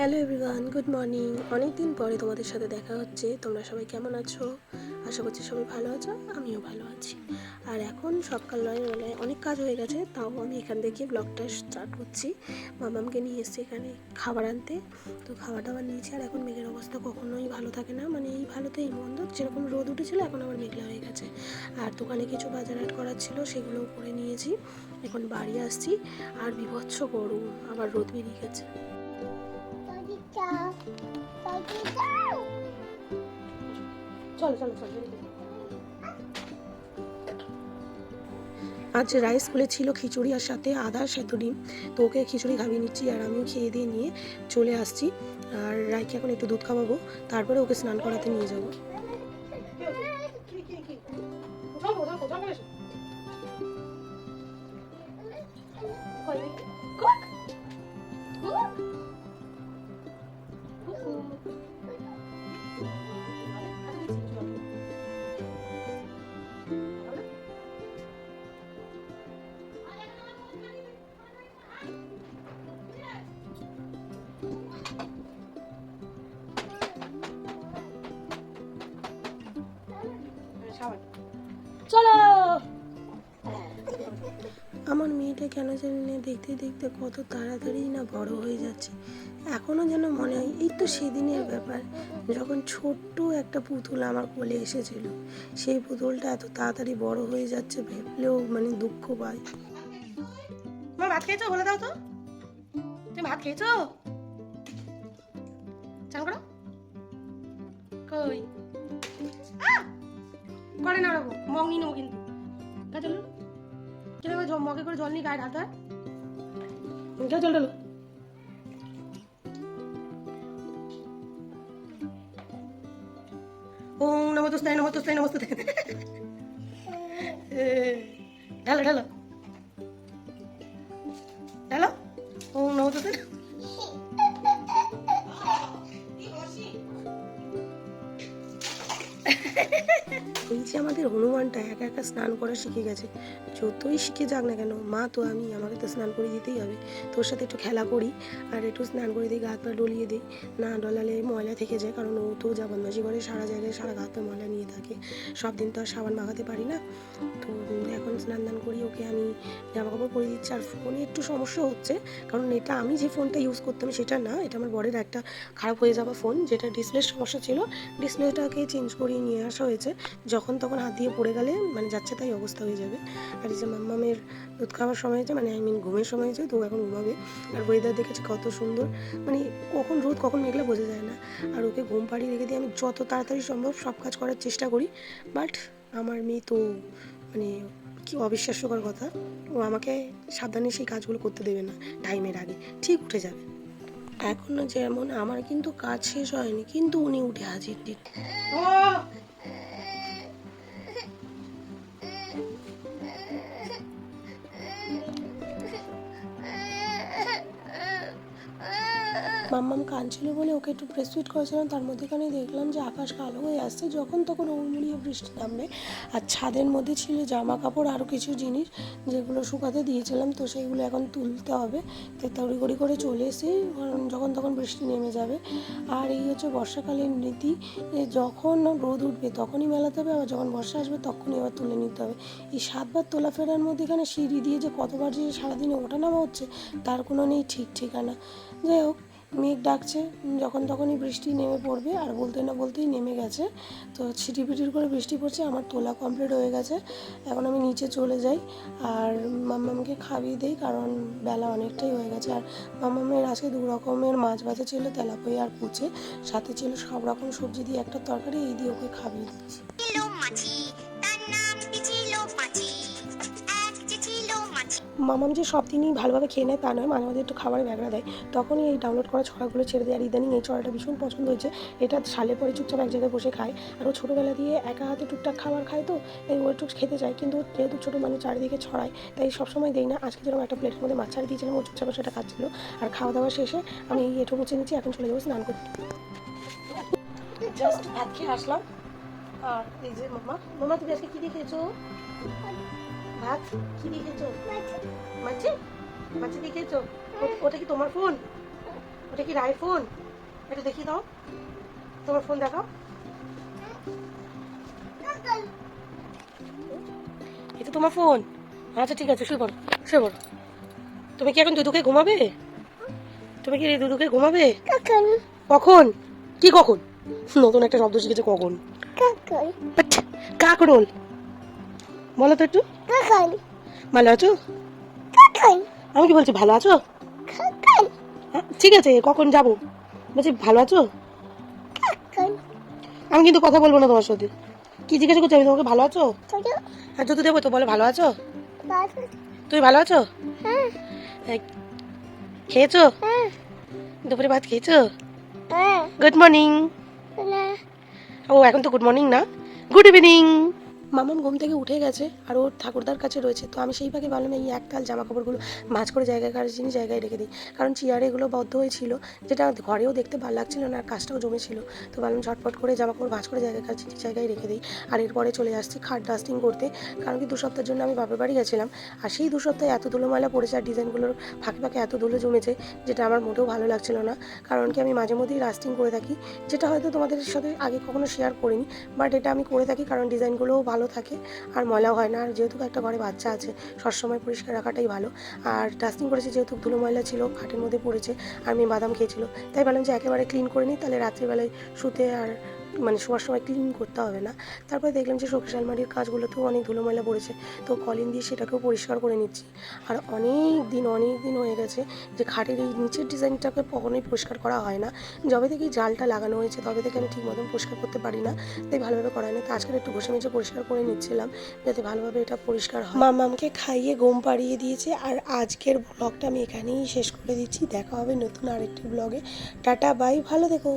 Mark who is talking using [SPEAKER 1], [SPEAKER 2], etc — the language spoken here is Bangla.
[SPEAKER 1] Hello everyone, good morning. অনেক দিন পরে তোমাদের সাথে দেখা হচ্ছে। তোমরা সবাই কেমন আছো? আশা করছি সবাই ভালো আছো, আমিও ভালো আছি। আর এখন সকাল 9 বেলায় অনেক কাজ হয়ে গেছে, তাও আমি এখান থেকে ব্লগটা স্টার্ট করছি। মামামকে নিয়ে এসেছি এখানে খাবার আনতে, তো খাবার দাবার নিয়েছি। আর এখন মেঘের অবস্থা কখনোই ভালো থাকে না, মানে এই ভালোতে এই মন্দ। যেরকম রোদ উঠেছিল এখন আবার মেঘলা হয়ে গেছে। আর দোকানে কিছু বাজার হাট করার ছিল, সেগুলোও করে নিয়েছি। এখন বাড়ি আসছি, আর বিভৎস গরম, আবার রোদ বেরিয়ে গেছে। চলো চলো চলো। আজ রাইস স্কুলে ছিল খিচুড়ি আর সাথে আদা সেদ্ধ ডিম, তো ওকে খিচুড়ি খাইয়ে নিচ্ছি আর আমিও খেয়ে দিয়ে নিয়ে চলে আসছি। আর রাইকে এখন একটু দুধ খাওয়াবো, তারপরে ওকে স্নান করাতে নিয়ে যাবো। চলো। আমার মেয়েটা কেন জানি না দেখতে দেখতে কত তাড়াতাড়ি না বড় হয়ে যাচ্ছে। এখনও যেন মনে হয় এই তো সেদিনের ব্যাপার, যখন ছোট্ট একটা পুতুল আমার কোলে এসেছিল। সেই পুতুলটা এত তাড়াতাড়ি বড় হয়ে যাচ্ছে ভেবলেও মানে দুঃখ পায়। তোমার ভাত খেয়েছো? বলে দাও তো, তুমি ভাত খেয়েছো? চান করো। কই করে না রাখবো, মগ নিয়ে নেবো কিন্তু। চলো চলো, মগে করে জল নিয়ে গায়ে ঢালতে হয়। চল চলো। ওম নমস্তে নমস্তে নমস্তে। ঢালো ঢালো ঢালো। ওম নমস্তে। এই যে আমাদের হনুমানটা একা একা স্নান করা শিখে গেছে। যতই শিখে যাক না কেন, মা তো আমি, আমাকে তো স্নান করে দিতেই হবে। তোর সাথে একটু খেলা করি আর একটু স্নান করে দিই, গা হাত পা ডলিয়ে দিই। না ডলালে ময়লা থেকে যায়, কারণ ও তো যা বদমাশি করে সারা জায়গায় সারা গা হাত পা ময়লা নিয়ে থাকে। সব দিন তো আর সাবান মাখাতে পারি না। তো এখন স্নান দান করি, ওকে আমি জামা কাপড় পরে দিচ্ছি। আর ফোনে একটু সমস্যা হচ্ছে, কারণ এটা আমি যে ফোনটা ইউজ করতাম সেটা না, এটা আমার বরের একটা খারাপ হয়ে যাওয়া ফোন, যেটা ডিসপ্লের সমস্যা ছিল। ডিসপ্লেটাকে চেঞ্জ করিয়ে নিয়ে আসা হয়েছে। যখন তখন হাত দিয়ে পড়ে গেলে মানে যাচ্ছে তাই অবস্থা হয়ে যাবে। আর এই যে মাম্মামের দুধ খাওয়ার সময় হয়েছে, মানে আই মিন ঘুমের সময় হয়েছে, তো এখন ঘুমাবে। আর ওয়েদার দেখেছি কত সুন্দর, মানে কখন রোদ কখন মেঘলা বোঝা যায় না। আর ওকে ঘুম পাড়িয়ে রেখে দিয়ে আমি যত তাড়াতাড়ি সম্ভব সব কাজ করার চেষ্টা করি। বাট আমার মেয়ে তো মানে কি অবিশ্বাস্যকর কথা, ও আমাকে সাবধানে সেই কাজগুলো করতে দেবে না। টাইমের আগে ঠিক উঠে যাবে। এখনো যেমন আমার কিন্তু কাজ শেষ হয়নি, কিন্তু উনি উঠে হাজির। মাম্মাম কাঁদছিল বলে ওকে একটু ব্রেস্টফিড করেছিলাম, তার মধ্যেখানে দেখলাম যে আকাশ কালো হয়ে আসছে। যখন তখন উড়মুড়িয়ে বৃষ্টি নামবে। আর ছাদের মধ্যে ছিল জামা কাপড় আরও কিছু জিনিস যেগুলো শুকাতে দিয়েছিলাম, তো সেইগুলো এখন তুলতে হবে। তো তড়িঘড়ি করে চলে এসে, কারণ যখন তখন বৃষ্টি নেমে যাবে। আর এই হচ্ছে বর্ষাকালীন রীতি, যে যখন রোদ উঠবে তখনই মেলাতে হবে, আবার যখন বর্ষা আসবে তখনই আবার তুলে নিতে হবে। এই 7বার তোলা ফেরার মধ্যেখানে সিঁড়ি দিয়ে যে কতবার যে সারাদিনে ওঠানামা হচ্ছে তার কোনো নেই ঠিক ঠিকানা। যাই হোক, মেঘ ডাকছে, যখন তখনই বৃষ্টি নেমে পড়বে। আর বলতে না বলতেই নেমে গেছে। তো ছিটিপিটির করে বৃষ্টি পড়ছে। আমার তোলা কমপ্লিট হয়ে গেছে, এখন আমি নিচে চলে যাই আর মাম্মামকে খাইয়ে দিই, কারণ বেলা অনেকটাই হয়ে গেছে। আর মাম্মামের আজকে 2 রকমের মাছ ভাজা ছিল, তেলাপিয়া আর কুচে, সাথে ছিল সব রকম সবজি দিয়ে একটা তরকারি, এই দিয়ে ওকে খাইয়ে দিচ্ছি। মামাম যে সব দিনই ভালোভাবে খেয়ে নেয় তা নয়, মাঝে মাঝে একটু খাবারে ব্যাগরা দেয়, তখনই এই ডাউনলোড করা ছড়াগুলো ছেড়ে দেয়। আর ইদানিং এই ছড়াটা ভীষণ পছন্দ হয়েছে। এটা সালে পরে চুপচাপ এক জায়গায় বসে খায়। আর ও ছোটোবেলা দিয়ে একা হাতে টুকটাক খাবার খায়, তো এই ও একটু খেতে চায়, কিন্তু যেহেতু ছোটো মানুষ চারিদিকে ছড়ায়, তাই সবসময় দেই না। আজকে যেরকম একটা প্লেটের মধ্যে মাছ ছাড়ি দিয়েছিলাম, ও চুপচাপ সেটা খাচ্ছিল। আর খাওয়া দাওয়া শেষে আমি এই এঁটো মুছে নিচ্ছি, এখন চলে যাবো স্নান করতে। জাস্ট ভাত খেয়ে আসলাম। আর এই যে মামা তুমি আজকে কী দিয়ে খেয়েছো? ভাত কি দিয়ে খেয়েছো? মাছি মাছি দিয়ে খেয়েছো? ওটা কি তোমার ফোন? ওটা কি আইফোন? এটা দেখিয়ে দাও, তোমার ফোন দেখাও। এটা তোমার ফোন? আচ্ছা ঠিক আছে, শুয়ে পড়ো শুয়ে পড়ো। তুমি কি এখন দুদুকে ঘুমাবে? তুমি কি দুদুকে ঘুমাবে? কখন? কি কখন? নতুন একটা শব্দ শিখেছে, কখন। কাকরোল বলো তো একটু। ভালো আছো? আমি কি বলছি, ভালো আছো? ঠিক আছে, কখন যাবো বলছি, ভালো আছো? আমি কিন্তু কথা বলবো না তোমার সাথে। কি জিজ্ঞাসা করছি আমি তোমাকে, ভালো আছো? হ্যাঁ যদি দেবো তো বলো, ভালো আছো? তুমি ভালো আছো? খেয়েছো? দুপুরে ভাত খেয়েছো? Good morning. ও এখন তো গুড মর্নিং না, গুড ইভিনিং। মামাম ঘুম থেকে উঠে গেছে আর ওর ঠাকুরদার কাছে রয়েছে, তো আমি সেই ফাঁকে ভাবলাম এই একতাল জামা কাপড়গুলো ভাঁজ করে জায়গায় জিনিস জায়গায় রেখে দিই, কারণ চেয়ারে এগুলো বদ্ধ হয়েছিল, যেটা ঘরেও দেখতে ভালো লাগছিল না আর কাজটাও জমেছিল। তো ভাবলাম ঝটপট করে জামা কাপড় ভাঁজ করে জায়গায় জিনিস জায়গায় রেখে দিই। আর এরপরে চলে আসছি খাট ডাস্টিং করতে, কারণ কি 2 সপ্তাহের জন্য আমি বাপের বাড়ি গেছিলাম, আর সেই 2 সপ্তাহে এত ধুলো ময়লা পড়েছে আর ডিজাইনগুলোর ফাঁকে ফাঁকে এত ধুলো জমেছে, যেটা আমার মোটেও ভালো লাগছিল না। কারণ কি আমি মাঝে মধ্যেই রাস্টিং করে থাকি, যেটা হয়তো তোমাদের সাথে আগে কখনো শেয়ার করিনি, বাট এটা আমি করে থাকি কারণ ডিজাইনগুলোও ভালো থাকে আর ময়লাও হয় না। আর যেহেতু একটা ঘরে বাচ্চা আছে, সবসময় পরিষ্কার রাখাটাই ভালো। আর ডাস্টিং করেছি যেহেতু ধুলো ময়লা ছিল, খাটের মধ্যে পড়েছে আর মেয়ে বাদাম খেয়েছিল, তাই ভাবলাম যে একেবারে ক্লিন করে নিই, তাহলে রাত্রিবেলায় শুতে আর মানে শোয়ার সময় ক্লিন করতে হবে না। তারপরে দেখলাম যে শোকেস আলমারির কাজগুলোতেও অনেক ধুলো ময়লা পড়েছে, তো কলিন দিয়ে সেটাকেও পরিষ্কার করে নিচ্ছি। আর অনেক দিন হয়ে গেছে যে খাটের এই নিচের ডিজাইনটাকে কখনোই পরিষ্কার করা হয় না। যবে থেকে এই জালটা লাগানো হয়েছে তবে থেকে আমি ঠিক মতন পরিষ্কার করতে পারি না, তাই ভালোভাবে করা হয় না। তো আজকাল একটু ঘষে মেজে পরিষ্কার করে নিচ্ছিলাম যাতে ভালোভাবে এটা পরিষ্কার হয়। মামামকে খাইয়ে ঘুম পাড়িয়ে দিয়েছে, আর আজকের ব্লগটা আমি এখানেই শেষ করে দিচ্ছি। দেখা হবে নতুন আরেকটি ব্লগে। টাটা বাই, ভালো থেকো।